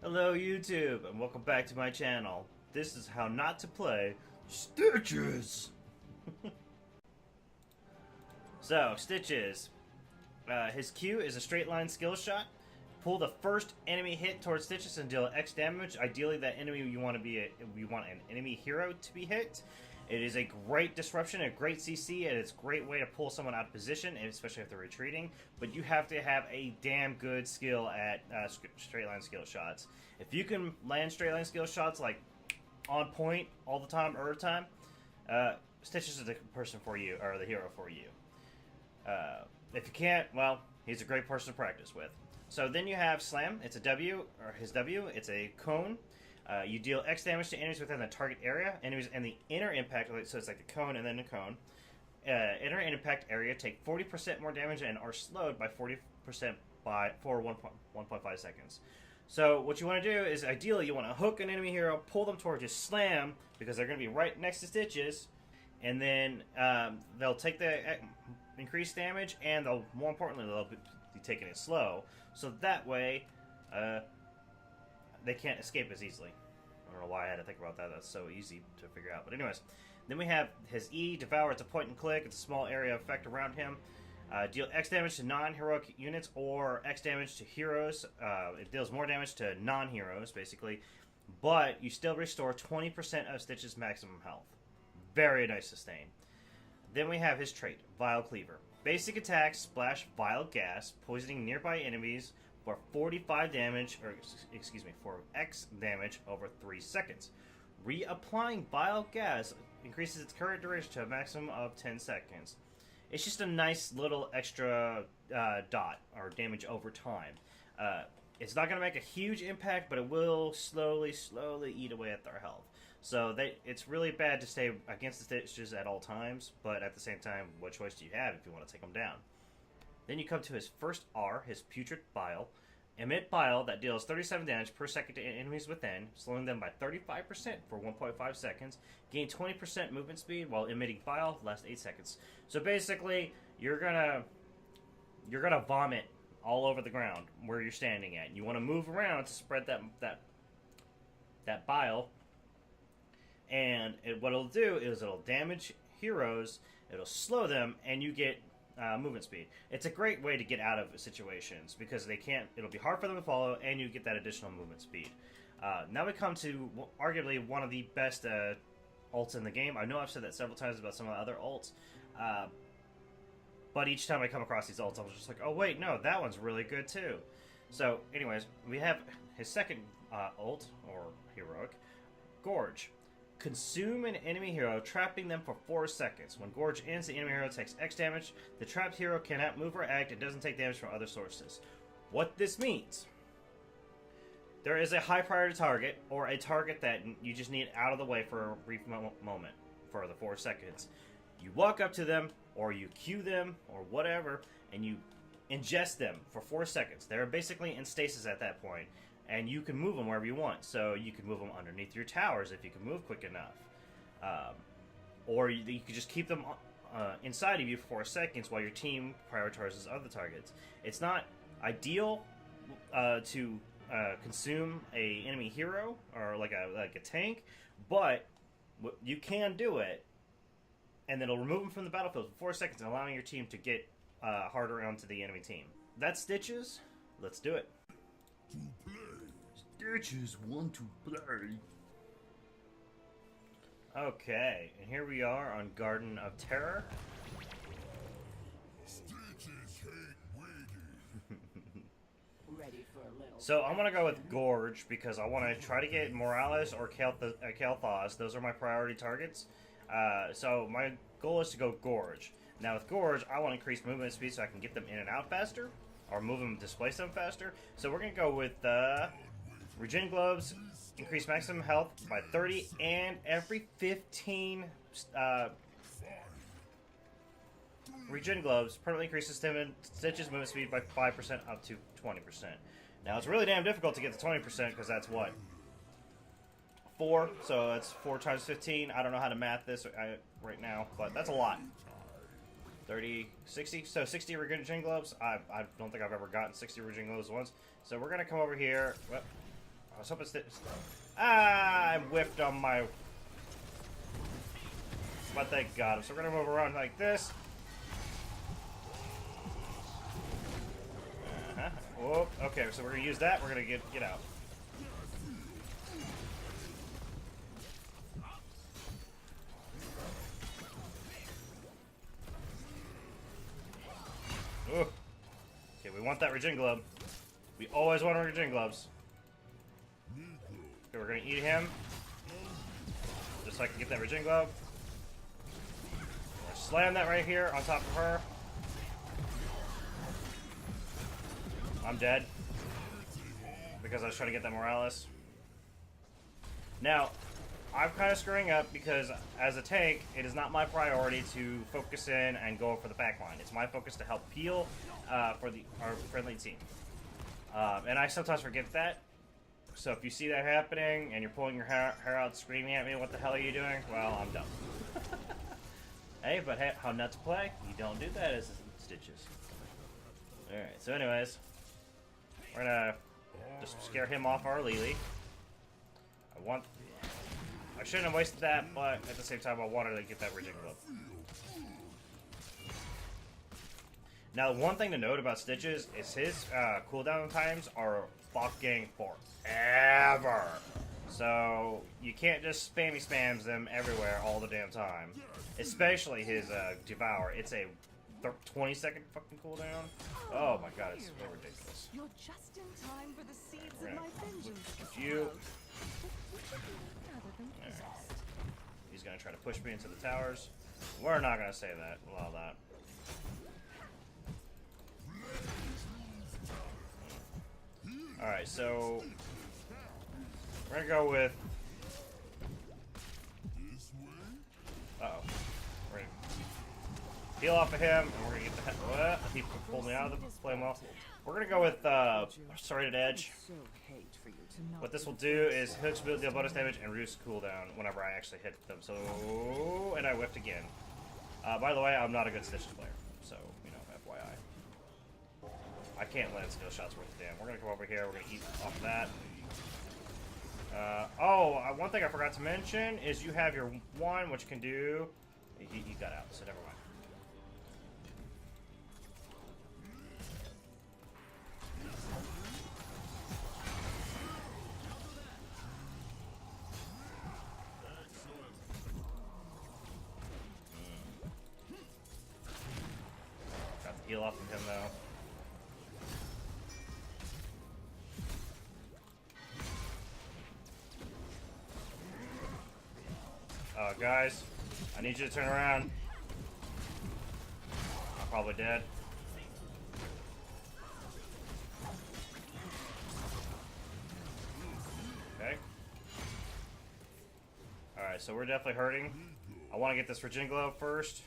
Hello YouTube, and welcome back to my channel. This is how not to play Stitches! So, Stitches. His Q is a straight line skill shot. Pull the first enemy hit towards Stitches and deal X damage. Ideally, that enemy you want an enemy hero to be hit. It is a great disruption, a great CC, and it's a great way to pull someone out of position, especially if they're retreating. But you have to have a damn good skill at straight line skill shots. If you can land straight line skill shots like on point all the time, Stitches is the person for you, or the hero for you. If you can't, well, he's a great person to practice with. So then you have Slam. It's a W, or his W. It's a cone. You deal X damage to enemies within the target area. Enemies and the inner impact, so it's like the cone and then the cone. Inner and impact area take 40% more damage and are slowed by 40% for 1.5 seconds. So what you want to do is, ideally, you want to hook an enemy hero, pull them towards you, slam, because they're going to be right next to Stitches, and then they'll take the increased damage, and more importantly, they'll be taking it slow. So that way, they can't escape as easily. I don't know why I had to think about that. That's so easy to figure out. But anyways, then we have his E, Devour. It's a point and click. It's a small area of effect around him. Deal X damage to non-heroic units or X damage to heroes. It deals more damage to non-heroes, basically. But you still restore 20% of Stitch's maximum health. Very nice sustain. Then we have his trait, Vile Cleaver. Basic attacks splash vile gas, poisoning nearby enemies for 45 damage, or excuse me, for X damage over 3 seconds. Reapplying vile gas increases its current duration to a maximum of 10 seconds. It's just a nice little extra dot, or damage over time. It's not going to make a huge impact, but it will slowly eat away at their health. So it's really bad to stay against the Stitches at all times, but at the same time, what choice do you have if you want to take them down? Then you come to his first R, his Putrid Bile. Emit Bile that deals 37 damage per second to enemies within, slowing them by 35% for 1.5 seconds. Gain 20% movement speed while emitting Bile, lasts 8 seconds. So basically, you're gonna vomit all over the ground where you're standing at. You want to move around to spread that bile, and what it'll do is it'll damage heroes, it'll slow them, and you get movement speed. It's a great way to get out of situations because it'll be hard for them to follow, and you get that additional movement speed. Now we come to arguably one of the best ults in the game. I know I've said that several times about some of the other ults, but each time I come across these ults, I was just like, oh wait, no, that one's really good too. So anyways, we have his second ult, or heroic, Gorge. Consume an enemy hero, trapping them for 4 seconds. When Gorge ends, the enemy hero takes X damage. The trapped hero cannot move or act and doesn't take damage from other sources. What this means: there is a high priority target, or a target that you just need out of the way for a brief moment, for the 4 seconds. You walk up to them, or you Q them, or whatever, and you ingest them for 4 seconds. They're basically in stasis at that point. And you can move them wherever you want. So you can move them underneath your towers if you can move quick enough. Or you could just keep them inside of you for 4 seconds while your team prioritizes other targets. It's not ideal to consume a enemy hero or like a tank, but you can do it, and it'll remove them from the battlefield for 4 seconds, allowing your team to get harder onto the enemy team. That's Stitches. Let's do it. Stitches want to play. Okay, and here we are on Garden of Terror. Stitches hate waiting. Ready for a little. So I'm gonna go with Gorge because I want to try to get Morales or Kael'thas. Those are my priority targets. So my goal is to go Gorge. Now with Gorge, I want to increase movement speed so I can get them in and out faster, or move them, displace them faster. So we're gonna go with Regen Globes, increase maximum health by 30, and every 15 Regen Globes permanently increases Stitch's movement speed by 5% up to 20%. Now it's really damn difficult to get to 20% because that's what? 4, so that's 4 times 15. I don't know how to math this right now, but that's a lot. 30, 60, so 60 Regen Globes. I don't think I've ever gotten 60 Regen Globes once. So we're going to come over here. Well, I was hoping I whiffed on my... But thank God. So we're gonna move around like this. Whoop. Okay, so we're gonna use that. We're gonna get out. Ooh. Okay, we want that Regen Glove. We always want our Regen Gloves. Okay, we're gonna eat him. Just so I can get that Regen Glove. Slam that right here on top of her. I'm dead. Because I was trying to get that Morales. Now, I'm kind of screwing up because as a tank, it is not my priority to focus in and go for the backline. It's my focus to help peel for our friendly team. And I sometimes forget that. So if you see that happening and you're pulling your hair out screaming at me, what the hell are you doing? Well, I'm dumb. Hey, but hey, how not to play? You don't do that as Stitches. Alright, so anyways, we're gonna just scare him off our Lily. I shouldn't have wasted that, but at the same time I wanted to get that Regen Glove. Now, one thing to note about Stitches is his cooldown times are fucking forever. So, you can't just spams them everywhere all the damn time. Especially his Devour. It's a 20-second fucking cooldown. Oh my god, it's so ridiculous. You're just in time for the seeds of my vengeance. You. Right. He's gonna try to push me into the towers. We're not gonna say that. Allow that. Alright, so we're gonna go with uh-oh. We're gonna peel off of him, and we're gonna get the what? He pulled me out of the flame wall. We're gonna go with Serrated Edge. What this will do is hooks will deal bonus damage and reduce cooldown whenever I actually hit them. So, and I whiffed again. By the way, I'm not a good Stitches player, so you know, FYI. I can't land skill shots worth of damn. We're gonna come over here. We're gonna eat off that. One thing I forgot to mention is you have your one, which can do. He got out, so never mind. Got the heal off of him though. Guys, I need you to turn around. I'm probably dead. Okay. Alright, so we're definitely hurting. I want to get this Regen Glove first.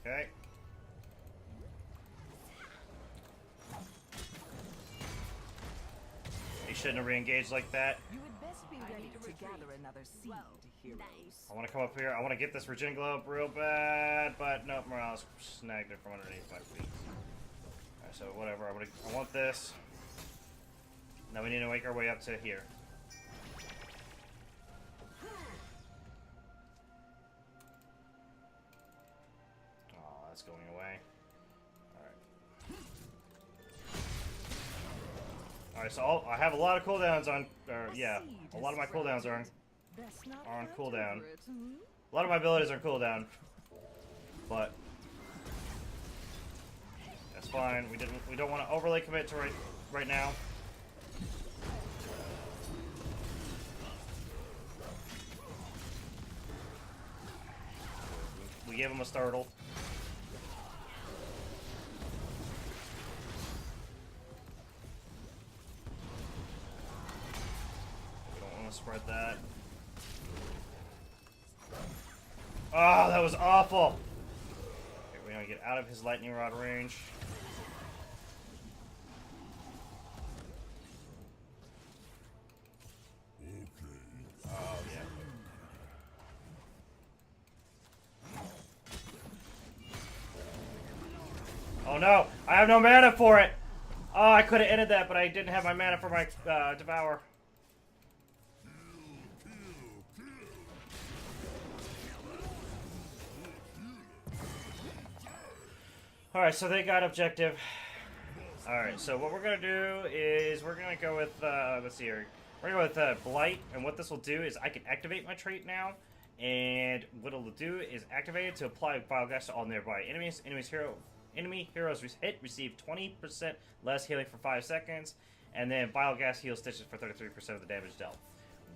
Okay. He shouldn't have re-engaged like that. You would best be ready to gather another seed, heroes. I want to come up here. I want to get this Regen Glove real bad, but nope, Morales snagged it from underneath my feet. Alright, so whatever. I want this. Now we need to make our way up to here. Oh, that's going away. Alright, so I have a lot of cooldowns on, yeah, a lot of my cooldowns are on cooldown. A lot of my abilities are on cooldown, but that's fine. We don't want to overly commit to right now. We gave him a startle. Spread that. Oh, that was awful. Okay, we're gonna get out of his lightning rod range. Okay. Oh yeah. Oh no! I have no mana for it. Oh, I could have ended that, but I didn't have my mana for my Devour. Alright, so they got objective. Alright, so what we're going to do is we're going to go with, let's see here. We're going to go with Blight, and what this will do is I can activate my trait now, and what it'll do is activate it to apply Vile Gas to all nearby enemies. Enemy heroes hit receive 20% less healing for 5 seconds, and then Vile Gas heals Stitches for 33% of the damage dealt.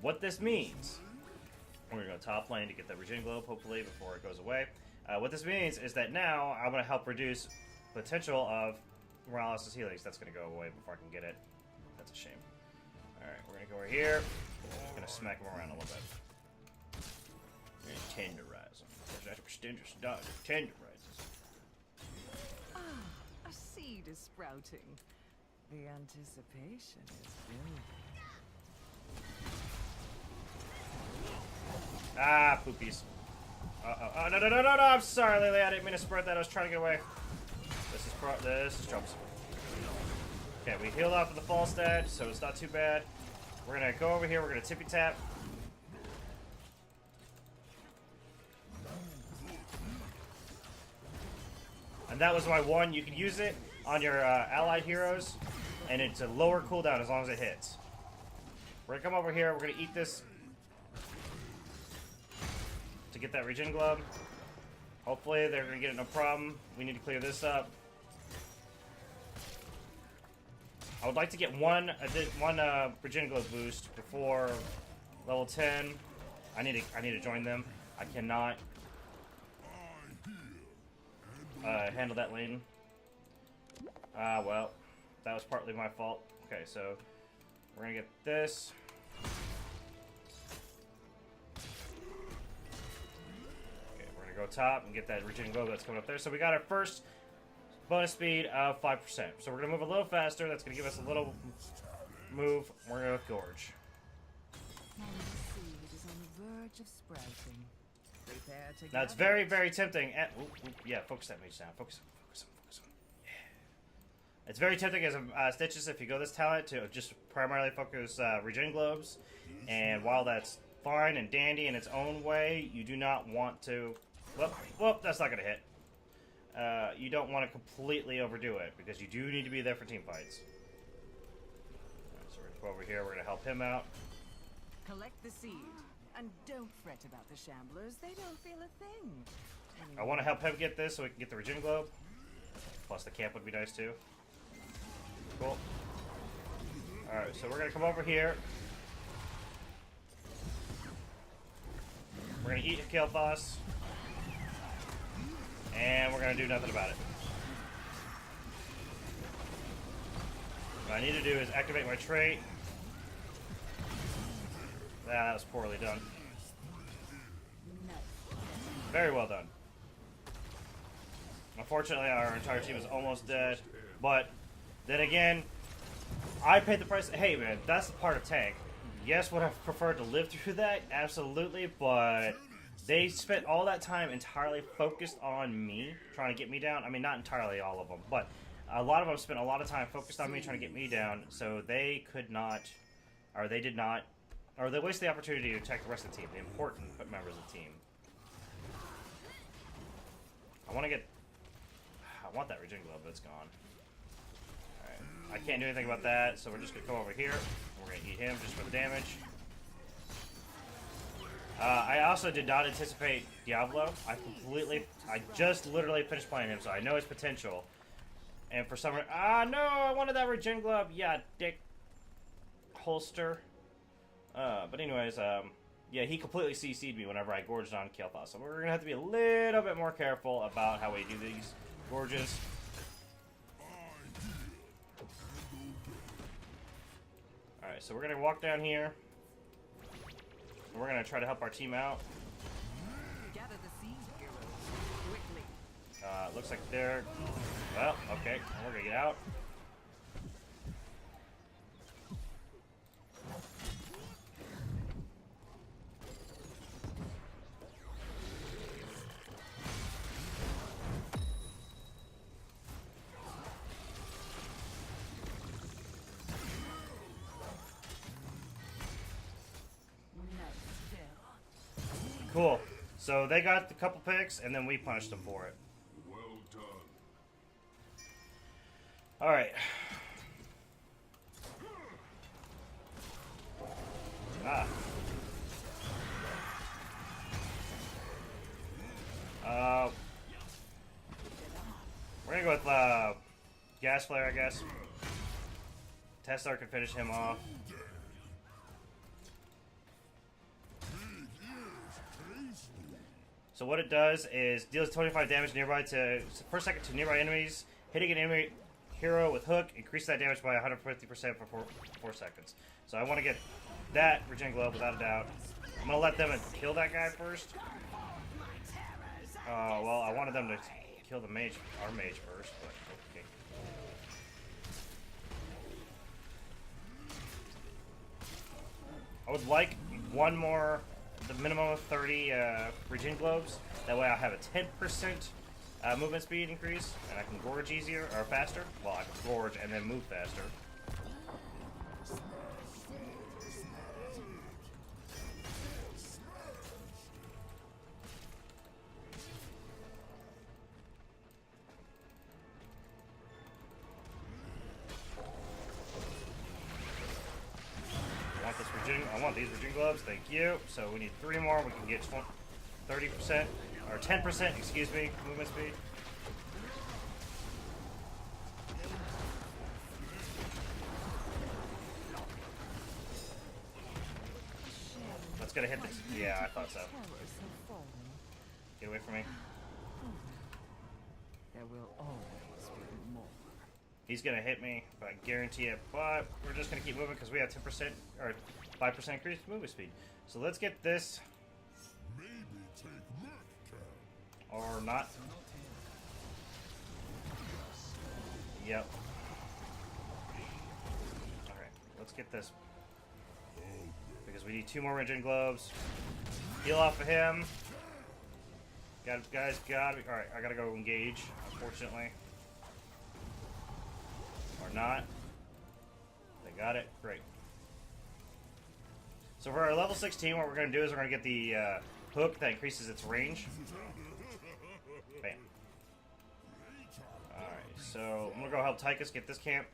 What this means, we're going to go top lane to get the Regen Globe, hopefully, before it goes away. What this means is that now I'm going to help reduce potential of Morales' healing. That's going to go away before I can get it. That's a shame. Alright, we're going to go over here. Just going to smack him around a little bit. And tenderize him. That's extenders dog. Tenderizes. Ah, a seed is sprouting. The anticipation is building. Ah, poopies. Oh, no, I'm sorry, Lily. I didn't mean to spread that. I was trying to get away. This is troublesome. Okay, we healed off of the fall stat, so it's not too bad. We're gonna go over here. We're gonna tippy tap. And that was my one. You can use it on your allied heroes, and it's a lower cooldown as long as it hits. We're gonna come over here. We're gonna eat this to get that Regen Glove. Hopefully they're gonna get it no problem. We need to clear this up. I would like to get one Regen Glove boost before level 10. I need to join them. I cannot handle that lane. Well, that was partly my fault. Okay, so we're gonna get this. Okay, we're gonna go top and get that Regen Globe that's coming up there. So we got our first bonus speed of 5%. So we're gonna move a little faster. That's gonna give us a little move. We're gonna go with Gorge. And the seed is on the verge of sprouting. Prepare to Now it's gather. very, very tempting. Yeah, focus that mage down. Focus him. Yeah. It's very tempting as a Stitches if you go this talent to just primarily focus Regen Globes. And while that's fine and dandy in its own way, you do not want to. Well, that's not gonna hit. You don't want to completely overdo it because you do need to be there for team fights. Alright, so we're gonna go over here. We're gonna help him out. Collect the seed. And don't fret about the shamblers. They don't feel a thing. I want to help him get this so we can get the Regen Globe. Plus the camp would be nice too. Cool. Alright, so we're going to come over here. We're going to eat a Kael'thas. And we're going to do nothing about it. What I need to do is activate my trait. That was poorly done. Very well done. Unfortunately, our entire team is almost dead. But then again, I paid the price. Hey, man, that's the part of tank. Yes, would I prefer to live through that? Absolutely, but they spent all that time entirely focused on me, trying to get me down. I mean, not entirely all of them, but a lot of them spent a lot of time focused on me, trying to get me down, so they could not, or they did not, or they wasted the opportunity to attack the rest of the team, the important members of the team. I want that Regen Glove, but it's gone. Alright, I can't do anything about that, so we're just going to come over here. We're going to eat him just for the damage. I also did not anticipate Diablo. I just literally finished playing him, so I know his potential. And for some reason, no, I wanted that Regen Glove. Yeah, dick holster. But anyways, yeah, he completely CC'd me whenever I gorged on Kael'thas. So we're going to have to be a little bit more careful about how we do these gorges. Alright, so we're going to walk down here. And we're going to try to help our team out. Gather the seed, heroes. Quickly. Looks like they're... Well, okay, we're going to get out. Cool. So they got a couple picks, and then we punished them for it. Well done. All right. Ah. We're gonna go with Gas Flare, I guess. Teslar can finish him off. So what it does is deals 25 damage nearby to per second to nearby enemies. Hitting an enemy hero with hook increases that damage by 150% for 4 seconds. So I want to get that Regen Globe without a doubt. I'm gonna let them kill that guy first. Well, I wanted them to kill the mage, our mage first, but okay. I would like one more, the minimum of 30 Regen Globes. That way I'll have a 10% movement speed increase, and I can gorge easier, or faster. Well, I can gorge and then move faster. I want these Regen Gloves, thank you. So we need 3 more, we can get 30%, or 10%, excuse me, movement speed. Let's get a hit this. Yeah, I thought so. Get away from me. There will always be more. He's gonna hit me, but I guarantee it. But we're just gonna keep moving because we have 10% or 5% increased movement speed. So let's get this, Maybe take Merc Cap. or not. Yep. All right, let's get this because we need 2 more Regen Globes. Heal off of him. Guys, got it. All right, I gotta go engage. Unfortunately. Or not. They got it. Great. So for our level 16, what we're going to do is we're going to get the hook that increases its range. Bam. Alright, so I'm going to go help Tychus get this camp.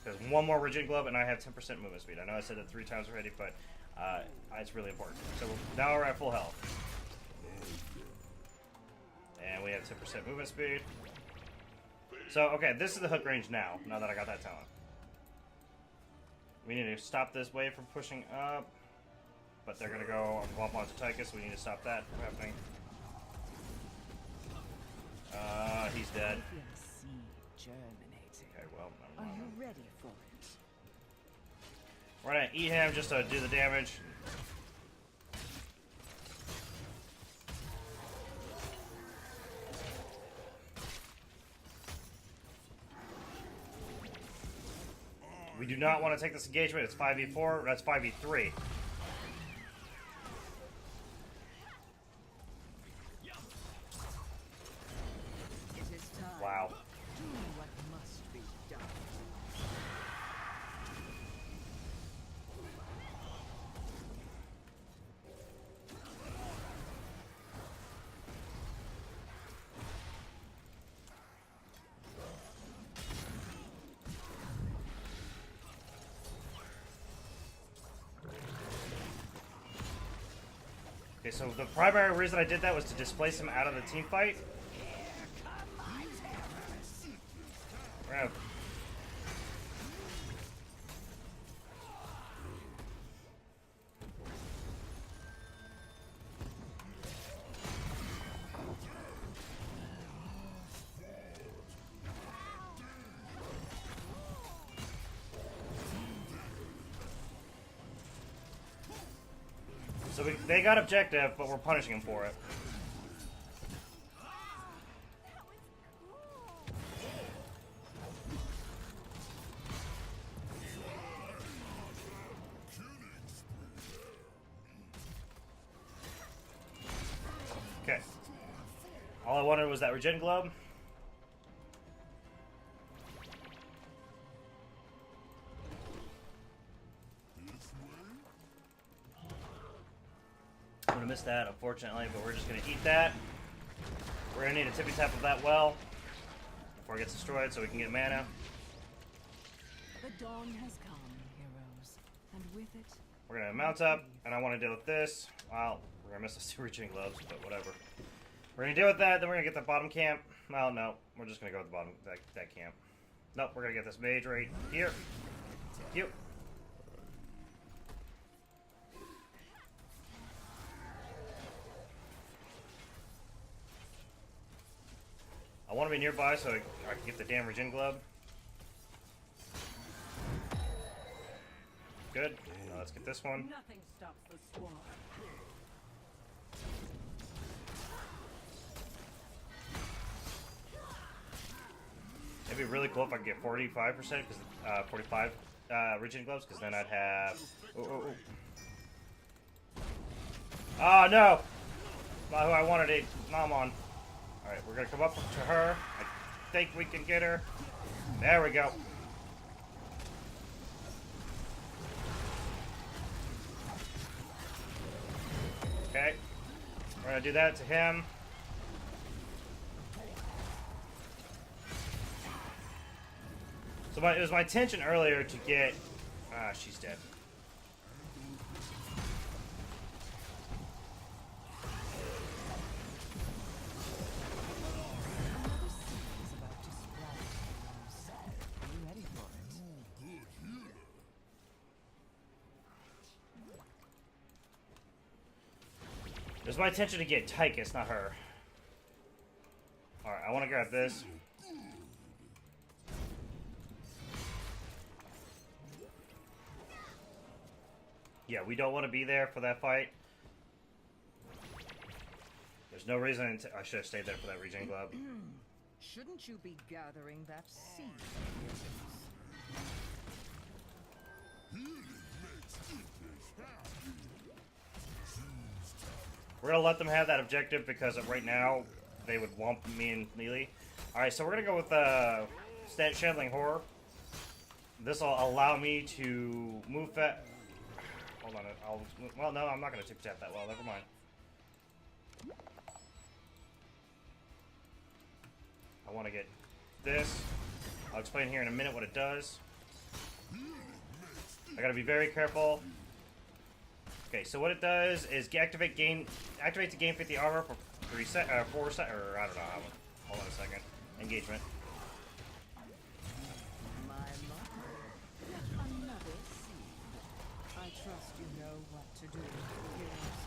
Because 1 more Regen Glove and I have 10% movement speed. I know I said it 3 times already, but it's really important. So now we're at full health. And we have 10% movement speed. So, okay, this is the hook range now that I got that talent. We need to stop this wave from pushing up. But they're going to go up onto Tychus, so we need to stop that from happening. He's dead. Okay, well, Are you ready for it? we're going to eat him just to do the damage. We do not want to take this engagement. It's 5v4. That's 5v3. It is time. Wow. Do what must be done. Okay, so the primary reason I did that was to displace him out of the team fight. We're gonna... So they got objective, but we're punishing them for it. Okay. All I wanted was that Regen Globe. missed that, unfortunately, but we're just gonna eat that. We're gonna need a tippy tap of that well before it gets destroyed, so we can get mana. The dawn has come, heroes, and with it, We're gonna mount up, and I want to deal with this. Well, we're gonna miss those 2 reaching gloves, but whatever. We're gonna deal with that. Then we're gonna get the bottom camp. Well, no, we're just gonna go with the bottom that camp. Nope, we're gonna get this mage right here. Cute. I want to be nearby so I can get the damn regen glove. Good. Now let's get this one. Nothing stops the swarm. It'd be really cool if I could get 45%, because 45 regen gloves, because then I'd have. Oh no! Not who I wanted it. Nom on. Alright, we're gonna come up to her. I think we can get her. There we go. Okay. We're gonna do that to him. So it was my intention earlier to get... Ah, she's dead. another city is about to sprout, heroes. Are you ready for it? It was my intention to get Tychus, not her. Alright, I want to grab this. Yeah, we don't want to be there for that fight. There's no reason I should have stayed there for that regen glove. Shouldn't you be gathering that seed? We're gonna let them have that objective because right now they would wump me and Neely. Alright, so we're gonna go with Chandling Horror. This will allow me to move fast. Hold on, well, no, I'm not gonna tip tap that well. Never mind. I want to get this. I'll explain here in a minute what it does. I gotta be very careful. Okay, so what it does is activate to gain 50 armor for 4 seconds, or I don't know how. Hold on a second. Engagement. My motto. Another seed. I trust you know what to do, heroes.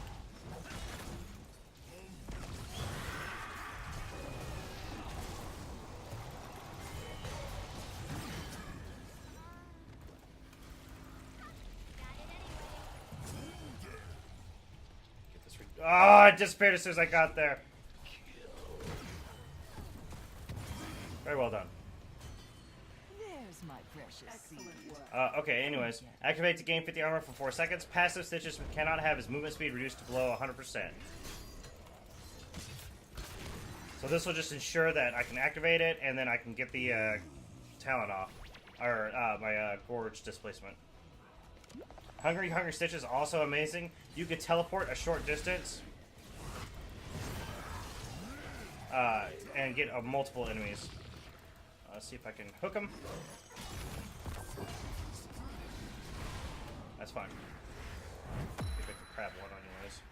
Get this. Oh, it disappeared as soon as I got there. Very well done. There's my precious seed. Excellent work. Okay, anyways. Activate to gain 50 armor for 4 seconds. Passive Stitches cannot have his movement speed reduced to below 100%. So this will just ensure that I can activate it, and then I can get the talent off. Or my Gorge displacement. Hungry Stitch is also amazing. You could teleport a short distance. And get multiple enemies. Let's see if I can hook them. That's fine. See if I can crab one anyways.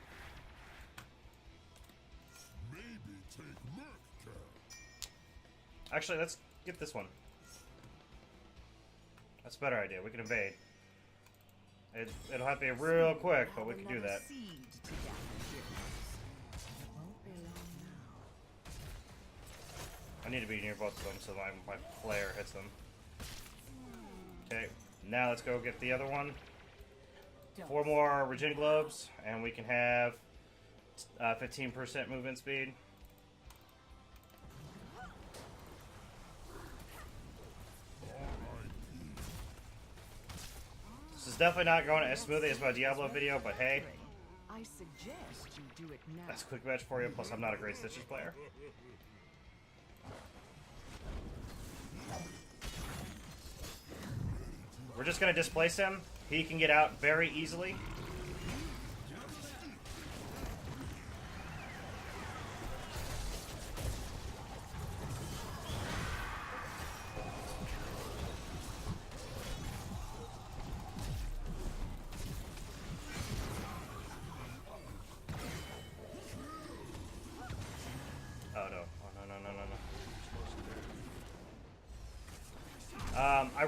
Maybe take Merc Cap. Actually, let's get this one. That's a better idea. We can evade. It'll have to be real quick, but we can do that. Seed to gather, heroes. Won't be long now. I need to be near both of them so my flare hits them. Okay, now let's go get the other one. 4 more regen globes, and we can have 15% movement speed. This is definitely not going as smoothly as my Diablo video, but hey, I suggest you do it now. that's a quick match for you, plus I'm not a great Stitches player. We're just going to displace him. He can get out very easily.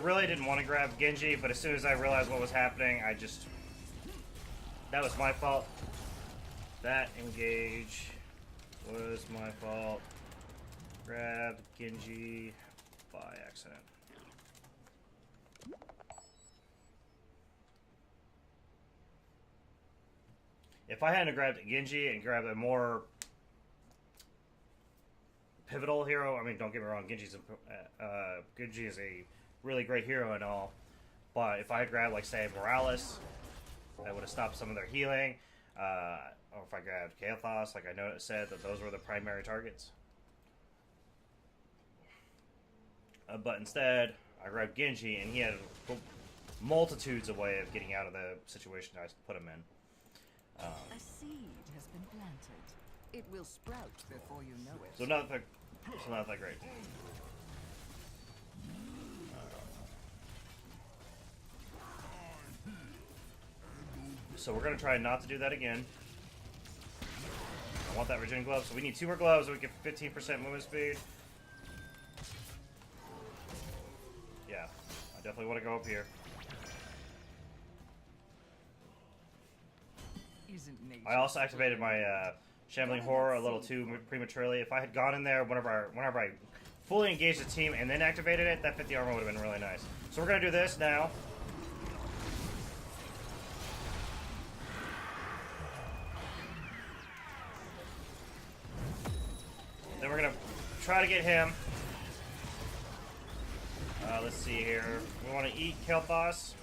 really didn't want to grab Genji, but as soon as I realized what was happening, I just... That was my fault. That engage was my fault. Grab Genji by accident. If I hadn't grabbed Genji and grabbed a more pivotal hero, I mean, don't get me wrong, Genji is a really great hero and all, but if I had grabbed, like, say, Morales, that would have stopped some of their healing, or if I grabbed Kael'thas, like I said, that those were the primary targets. But instead, I grabbed Genji, and he had multitudes of ways of getting out of the situation I put him in. A seed has been planted. It will sprout before you know it. So not that great. So we're gonna try not to do that again. I want that Regen glove, so we need 2 more gloves so we get 15% movement speed. Yeah, I definitely want to go up here. I also activated my Shambling Horror a little too prematurely. If I had gone in there whenever I fully engaged the team and then activated it, that 50 armor would have been really nice. So we're going to do this now. Then we're going to try to get him. Let's see here. We want to eat Kael'thas.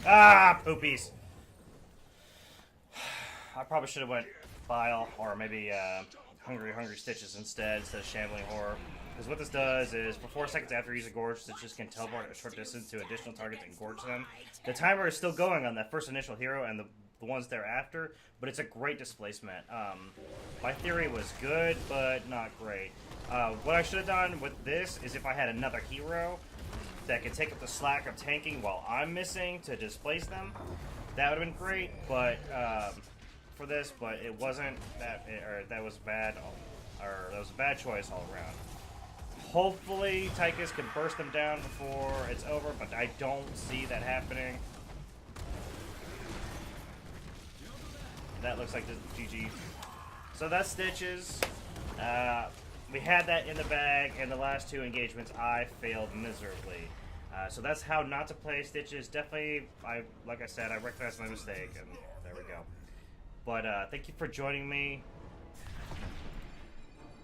Ah, poopies. I probably should have went Bile or maybe Hungry Stitches instead of Shambling Horror. Because what this does is, for 4 seconds after using Gorge, Stitches can teleport a short distance to additional targets and gorge them. The timer is still going on that first initial hero and the ones thereafter, but it's a great displacement. My theory was good, but not great. What I should have done with this is if I had another hero that could take up the slack of tanking while I'm missing to displace them, that would have been great, but for this, but it wasn't that, or that was bad, or that was a bad choice all around. Hopefully Tychus can burst them down before it's over, but I don't see that happening. That looks like the GG. So that's Stitches. We had that in the bag, and the last 2 engagements I failed miserably. So that's how not to play Stitches. Definitely, like I said, I recognized my mistake, and there we go. But thank you for joining me.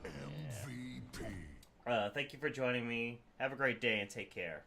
MVP. Thank you for joining me. Have a great day and take care.